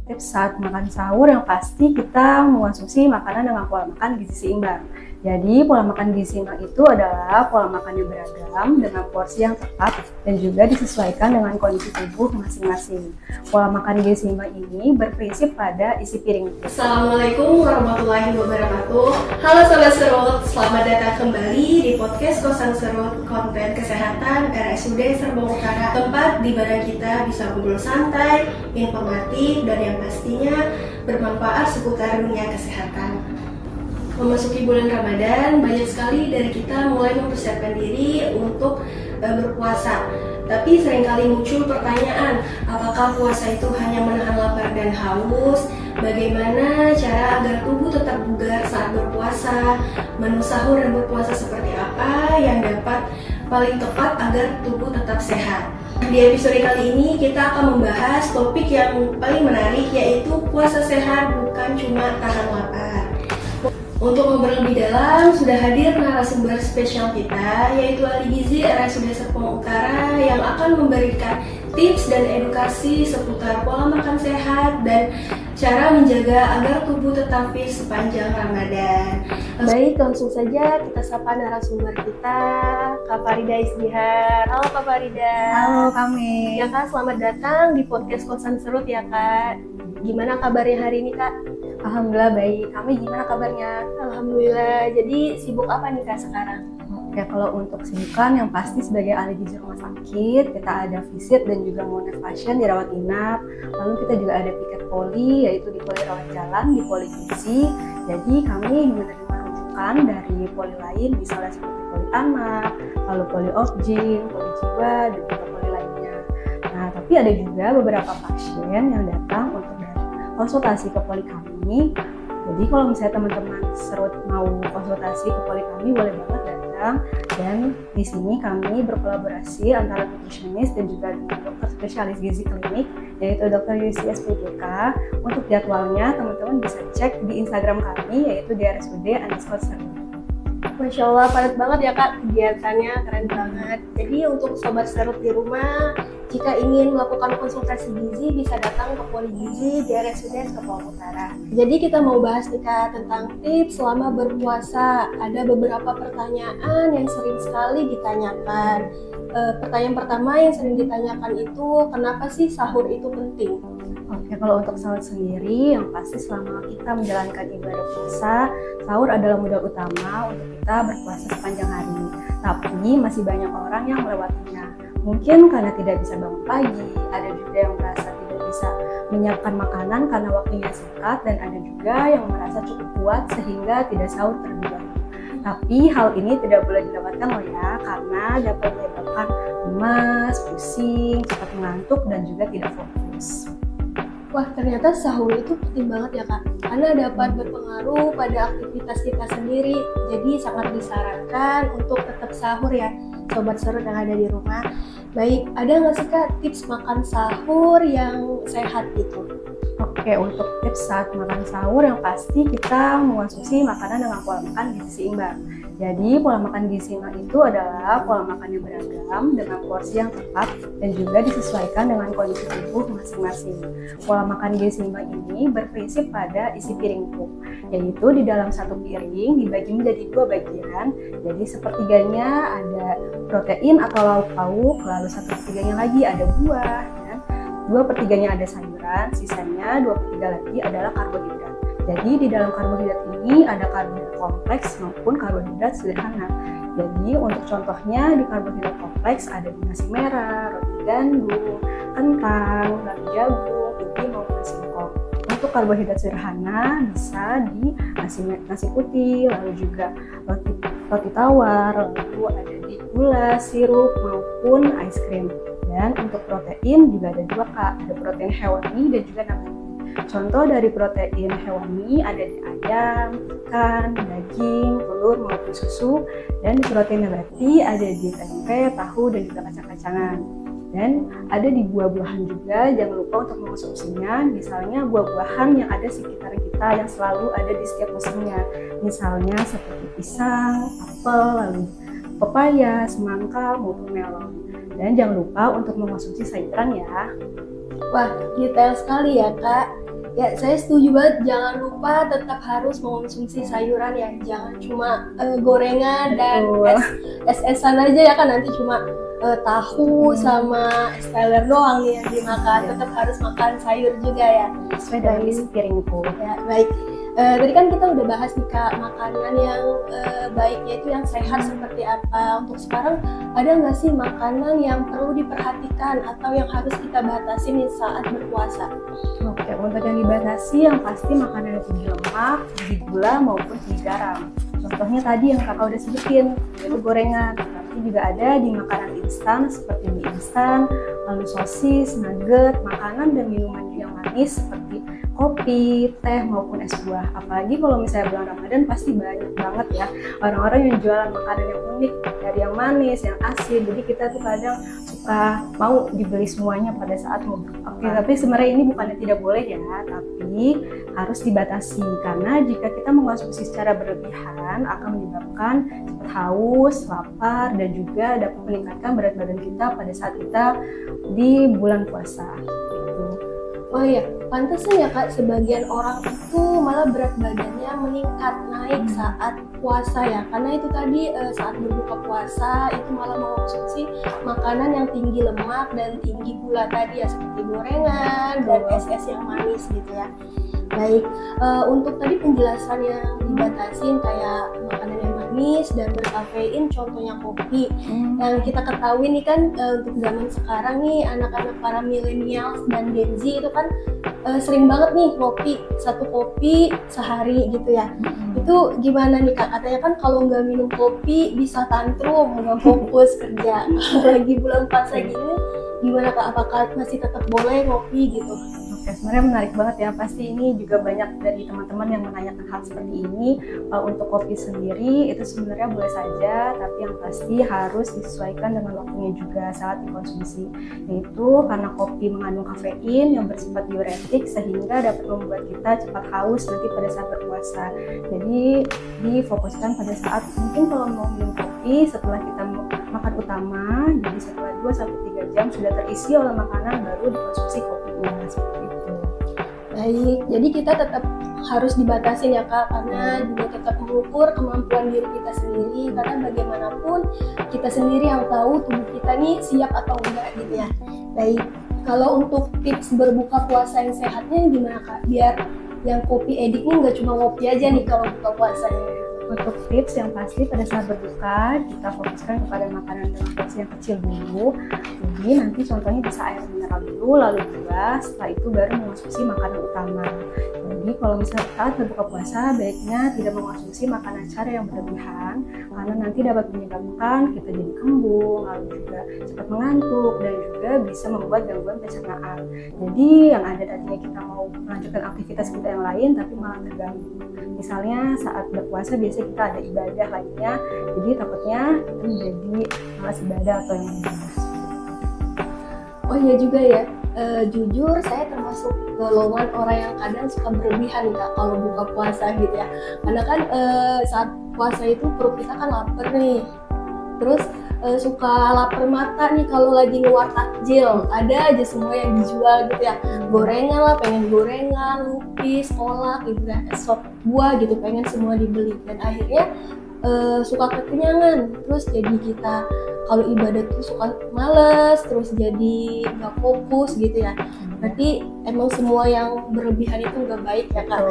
tips saat makan sahur yang pasti kita mengonsumsi makanan dengan pola makan gizi seimbang. Jadi pola makan gizi seimbang itu adalah pola makan yang beragam dengan porsi yang tepat dan juga disesuaikan dengan kondisi tubuh masing-masing. Pola makan gizi seimbang ini berprinsip pada isi piring. Assalamualaikum warahmatullahi wabarakatuh. Halo Sobat Serut, selamat datang kembali di podcast Kosan Serut konten kesehatan RSUD Serpong Utara, tempat di mana kita bisa ngobrol santai, informatif, dan yang pastinya bermanfaat seputar dunia kesehatan. Memasuki bulan Ramadan, banyak sekali dari kita mulai mempersiapkan diri untuk berpuasa. Tapi seringkali muncul pertanyaan, apakah puasa itu hanya menahan lapar dan haus? Bagaimana cara agar tubuh tetap bugar saat berpuasa? Menu sahur dan berpuasa seperti apa yang dapat paling tepat agar tubuh tetap sehat? Di episode kali ini kita akan membahas topik yang paling menarik, yaitu puasa sehat bukan cuma tahan lapar. Untuk ngobrol lebih dalam, sudah hadir narasumber spesial kita, yaitu ahli gizi RSUD Serpong Utara yang akan memberikan tips dan edukasi seputar pola makan sehat dan cara menjaga agar tubuh tetap fit sepanjang Ramadan. Baik, langsung saja kita sapa narasumber kita, Kak Farida Isdihar. Halo Kak Farida. Halo kami. Ya Kak, selamat datang di podcast Kosan Serut ya Kak. Gimana kabarnya hari ini Kak? Alhamdulillah baik. Kami gimana kabarnya? Alhamdulillah. Jadi sibuk apa nih Kak sekarang? Oke, kalau untuk kesibukan yang pasti sebagai ahli gizi rumah sakit, kita ada visit dan juga monitor pasien di rawat inap. Lalu kita juga ada piket poli, yaitu di poli rawat jalan, di poli gizi. Jadi kami menerima rujukan dari poli lain, misalnya seperti poli anak, lalu poli objin, poli jiwa, dan juga poli lainnya. Nah, tapi ada juga beberapa pasien yang datang untuk konsultasi ke poli kami. Jadi kalau misalnya teman-teman Serut mau konsultasi ke poli kami, boleh banget datang. Dan di sini kami berkolaborasi antara nutritionist dan juga dokter spesialis gizi klinik, yaitu Dr. Yusi SPGK. Untuk jadwalnya teman-teman bisa cek di Instagram kami, yaitu di rsud_serut. Masya Allah, padat banget ya Kak kegiatannya, keren banget. Jadi untuk Sobat Serut di rumah, jika ingin melakukan konsultasi gizi bisa datang ke poli gizi di RSUD Serpong Utara. Jadi kita mau bahas nih Kak tentang tips selama berpuasa. Ada beberapa pertanyaan yang sering sekali ditanyakan. Pertanyaan pertama yang sering ditanyakan itu, kenapa sih sahur itu penting? Oke, kalau untuk sahur sendiri, yang pasti selama kita menjalankan ibadah puasa, sahur adalah modal utama untuk kita berpuasa sepanjang hari. Tapi masih banyak orang yang melewatinya. Mungkin karena tidak bisa bangun pagi, ada juga yang merasa tidak bisa menyiapkan makanan karena waktunya singkat, dan ada juga yang merasa cukup kuat sehingga tidak sahur terlebih dahulu. Tapi hal ini tidak boleh dilewatkan loh ya, karena dapat menyebabkan lemas, pusing, cepat mengantuk, dan juga tidak fokus. Wah, ternyata sahur itu penting banget ya Kak, karena dapat berpengaruh pada aktivitas kita sendiri. Jadi sangat disarankan untuk tetap sahur ya Sobat Serut yang ada di rumah. Baik, ada nggak sih Kak tips makan sahur yang sehat gitu? Oke, untuk tips saat makan sahur yang pasti kita mengonsumsi makanan dengan pola makan gizi seimbang. Jadi pola makan gizi seimbang itu adalah pola makan yang beragam dengan porsi yang tepat dan juga disesuaikan dengan kondisi tubuh masing-masing. Pola makan gizi seimbang ini berprinsip pada isi piringku, yaitu di dalam satu piring dibagi menjadi dua bagian. Jadi sepertiganya ada protein atau lauk pauk, lalu satu pertiganya lagi ada buah, ya. 2/3 ada sayuran, sisanya 2/3 lagi adalah karbohidrat. Jadi di dalam karbohidrat ini ada karbohidrat kompleks maupun karbohidrat sederhana. Jadi untuk contohnya di karbohidrat kompleks ada di nasi merah, roti gandum, kentang, lalu jagung, ubi maupun singkong. Untuk karbohidrat sederhana bisa di nasi putih, lalu juga roti tawar, lalu ada di gula, sirup maupun es krim. Dan untuk protein juga ada dua Kak, ada protein hewani dan juga nabati. Contoh dari protein hewani ada di ayam, ikan, daging, telur maupun susu. Dan di protein nabati ada di tempe, tahu dan juga kacang-kacangan. Dan ada di buah-buahan juga, jangan lupa untuk mengonsumsinya. Misalnya buah-buahan yang ada sekitar kita yang selalu ada di setiap musimnya. Misalnya seperti pisang, apel, lalu pepaya, semangka maupun melon. Dan jangan lupa untuk mengonsumsi sayuran ya. Wah, detail sekali ya Kak. Ya, saya setuju banget. Jangan lupa tetap harus mengonsumsi sayuran ya. Jangan cuma gorengan dan es-esan aja ya kan, nanti cuma tahu sama es teler doang nih yang dimakan. Tetap harus makan sayur juga ya. Sesuai dengan isi piringku. Ya, baik. Tadi kan kita udah bahas nih Kak, makanan yang baiknya itu yang sehat seperti apa. Untuk sekarang ada nggak sih makanan yang perlu diperhatikan atau yang harus kita batasi nih saat berpuasa? Oke, untuk yang dibatasi yang pasti makanan yang tinggi lemak, tinggi gula maupun tinggi garam. Contohnya tadi yang kakak udah sebutin, yaitu gorengan. Tapi juga ada di makanan instan seperti mie instan, lalu sosis, nugget, makanan dan minuman yang manis seperti kopi, teh maupun es buah. Apalagi kalau misalnya bulan Ramadan pasti banyak banget ya orang-orang yang jualan makanan yang unik, dari yang manis, yang asin. Jadi kita tuh kadang suka mau dibeli semuanya pada saat mau berbuka. Oke, tapi sebenarnya ini bukannya tidak boleh ya, tapi harus dibatasi karena jika kita mengonsumsi secara berlebihan akan menyebabkan cepat haus, lapar, dan juga dapat meningkatkan berat badan kita pada saat kita di bulan puasa. Oh iya, pantasnya ya Kak, sebagian orang itu malah berat badannya meningkat, naik saat puasa ya. Karena itu tadi saat berbuka puasa itu malah mengonsumsi makanan yang tinggi lemak dan tinggi gula tadi ya, seperti gorengan dan es-es yang manis gitu ya. Baik, untuk tadi penjelasan yang dibatasin kayak makanan yang manis dan berkafein, contohnya kopi. Yang kita ketahui nih kan untuk zaman sekarang nih anak-anak para milenial dan Gen Z itu kan sering banget nih ngopi, satu kopi sehari gitu ya. Itu gimana nih Kak? Katanya kan kalau nggak minum kopi bisa tantrum, nggak fokus kerja. Kalau lagi bulan puasa gini, gimana Kak? Apakah masih tetap boleh ngopi gitu? Oke, sebenarnya menarik banget ya. Pasti ini juga banyak dari teman-teman yang menanyakan hal seperti ini. Untuk kopi sendiri itu sebenarnya boleh saja, tapi yang pasti harus disesuaikan dengan waktunya juga saat dikonsumsi. Yaitu karena kopi mengandung kafein yang bersifat diuretik sehingga dapat membuat kita cepat haus nanti pada saat berpuasa. Jadi difokuskan pada saat mungkin kalau mau minum kopi setelah kita makan utama, jadi setelah 2-3 jam sudah terisi oleh makanan baru dikonsumsi kopinya seperti itu. Baik, jadi kita tetap harus dibatasin ya Kak, karena juga tetap mengukur kemampuan diri kita sendiri, karena bagaimanapun kita sendiri yang tahu tubuh kita nih siap atau enggak gitu ya. Baik, kalau untuk tips berbuka puasa yang sehatnya gimana Kak? Biar yang kopi edik nih nggak cuma ngopi aja nih kalau buka puasanya. Untuk tips yang pasti pada saat berbuka kita fokuskan kepada makanan dengan porsi yang kecil dulu. Jadi nanti contohnya bisa air mineral dulu, lalu buah, setelah itu baru mengonsumsi makanan utama. Jadi kalau misalnya saat berbuka puasa baiknya tidak mengonsumsi makanan cara yang berlebihan karena nanti dapat menyebabkan kita jadi kembung, lalu juga cepat mengantuk dan juga bisa membuat gangguan pencernaan. Jadi yang ada tadinya kita mau melanjutkan aktivitas kita yang lain tapi malah terganggu. Misalnya saat berpuasa biasanya kita ada ibadah lainnya, jadi takutnya itu menjadi malas ibadah atau yang lainnya. Oh iya juga ya, jujur saya termasuk golongan orang yang kadang suka berlebihan Kak kalau buka puasa gitu ya. Karena kan saat puasa itu perut kita kan lapar nih, terus suka lapar mata nih kalau lagi ngeluar takjil, ada aja semua yang dijual gitu ya, gorengan lah, pengen gorengan, lupis, kolak gitu ya, sop buah gitu, pengen semua dibeli, dan akhirnya suka kekenyangan, terus jadi kita kalau ibadah tuh suka males, terus jadi nggak fokus gitu ya. Berarti emang semua yang berlebihan itu nggak baik ya Kak.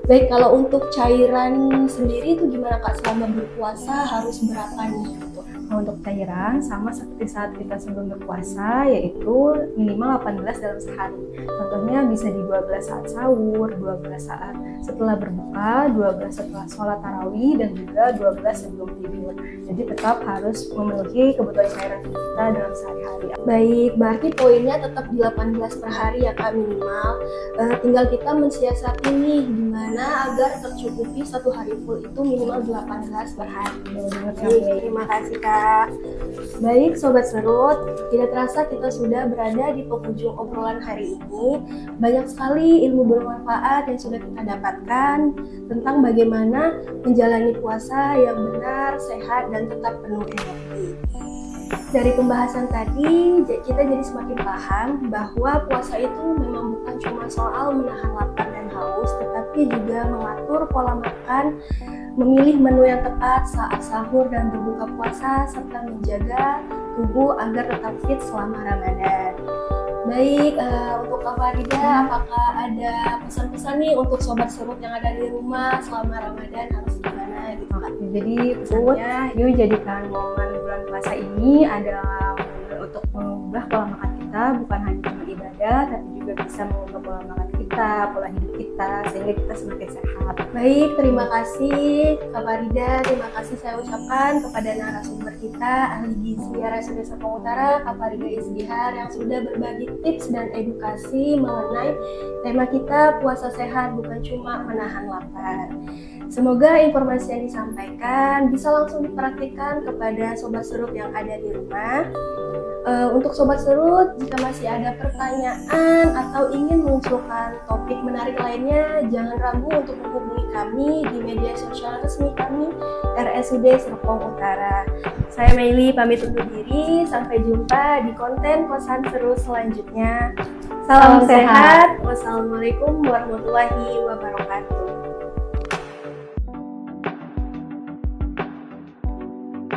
Baik, kalau untuk cairan sendiri itu gimana Kak, selama berpuasa harus berapa nih? Nah, untuk cairan sama seperti saat kita sebelum berpuasa, yaitu minimal 18 dalam sehari. Contohnya bisa di 12 saat sahur, 12 saat setelah berbuka, 12 setelah sholat tarawih, dan juga 12 sebelum tidur. Jadi tetap harus memenuhi kebutuhan cairan kita dalam sehari-hari. Baik, berarti poinnya tetap di 18 per hari ya Kak minimal. Tinggal kita mensiasati nih gimana agar tercukupi satu hari full itu minimal 18 per hari. Baik, terima kasih Kak. Baik Sobat Serut, tidak terasa kita sudah berada di penghujung obrolan hari ini. Banyak sekali ilmu bermanfaat yang sudah kita dapatkan tentang bagaimana menjalani puasa yang benar, sehat, dan tetap penuh energi. dari pembahasan tadi, kita jadi semakin paham bahwa puasa itu memang bukan cuma soal menahan lapar dan haus, tetapi juga mengatur pola makan, memilih menu yang tepat saat sahur dan berbuka puasa, serta menjaga tubuh agar tetap fit selama Ramadan. Baik, untuk Kak Farida, apakah ada pesan-pesan nih untuk sobat serut yang ada di rumah selama Ramadan harus gimana gitu Kak? Jadi pesannya, yuk jadikan momen bulan puasa ini adalah untuk mengubah pola makan kita, bukan hanya cuma ibadah, tapi juga bisa mengubah pola makan kita, pola hidup kita, sehingga kita semakin sehat. Baik, terima kasih Kak Farida, terima kasih saya ucapkan kepada narasumber kita, ahli gizi RSUD Serpong Utara, Kak Farida Izhar yang sudah berbagi tips dan edukasi mengenai tema kita puasa sehat bukan cuma menahan lapar. Semoga informasi yang disampaikan bisa langsung dipraktikkan kepada sobat serut yang ada di rumah. Untuk sobat serut, jika masih ada pertanyaan atau ingin mengusulkan topik menarik lainnya, jangan ragu untuk menghubungi kami di media sosial resmi kami RSUD Serpong Utara. Saya Meili pamit undur diri, sampai jumpa di konten Kosan Serut selanjutnya. Salam sehat. Wassalamualaikum warahmatullahi wabarakatuh.